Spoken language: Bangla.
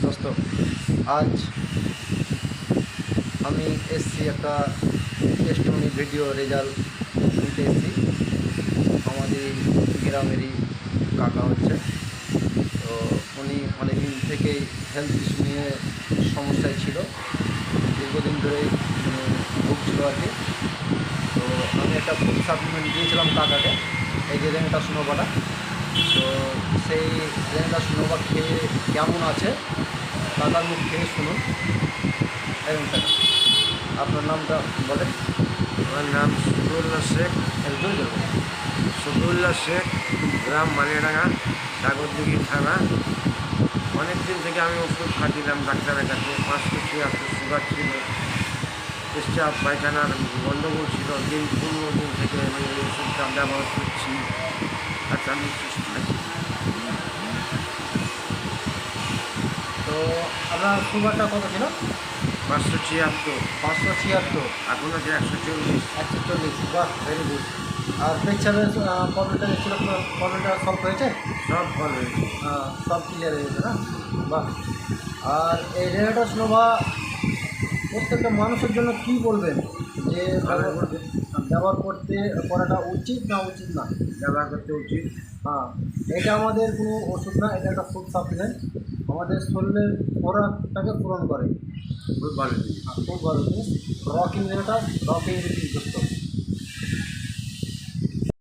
দোস্ত, আজ আমি এসছি একটা টেস্টিমনি ভিডিও রেজাল্ট নিতে এসছি। আমাদের গ্রামেরই কাকা হচ্ছে, তো উনি অনেকদিন থেকেই হেলথ ইস্যু নিয়ে সমস্যায় ছিল, দীর্ঘদিন ধরেই ভুগছিল আর কি। তো আমি একটা ফুড সাপ্লিমেন্ট দিয়েছিলাম কাকাকে, এই যে রেঙ্গটা সুনোবাটা। তো সেই রেঙ্গটা সুনোবা খেয়ে কেমন আছে কাকার মুখ থেকে শুনুন। এবং আপনার নামটা বলেন। আমার নাম শফিউল্লাহ শেখ। একদমই দেবেন। শফিউল্লাহ শেখ, গ্রাম মালিয়াডাঙ্গা, সাগরদিঘি থানা। অনেক দিন থেকে আমি ওষুধ খাচ্ছিলাম ডাক্তারের কাছে। 500 সুগার ছিল, পেশাব পায়খানার গণ্ডগোল ছিল। দিন 15 দিন থেকে আমি এই ওষুধটা ব্যবহার করছি। আচ্ছা, আমি সুস্থ আছি। তো আপনার সুগারটা কত ছিল? 576, 576। এখন আছে 140। 140, বাহ, ভেরি গুড। আর পেচ্ছাপের প্রবলেমটা ছিল, প্রবলেমটা সলভ হয়েছে? সব ফল হয়েছে। সব ক্লিয়ার হয়ে গেছে না? বাহ। আর এই রেনাটা স্নোভা প্রত্যেকটা মানুষের জন্য কি বলবেন যে ব্যবহার করাটা উচিত না উচিত না? ব্যবহার করতে উচিত। হ্যাঁ, এটা আমাদের কোনো ওষুধ না, এটা একটা ফুড সাপ্লিমেন্ট। আমাদের শরীরের খোরাকটাকে পূরণ করে। খুব ভালো জিনিস। খুব ভালো জিনিস। রকিং রেনাটা, রকিং রিপিট করতে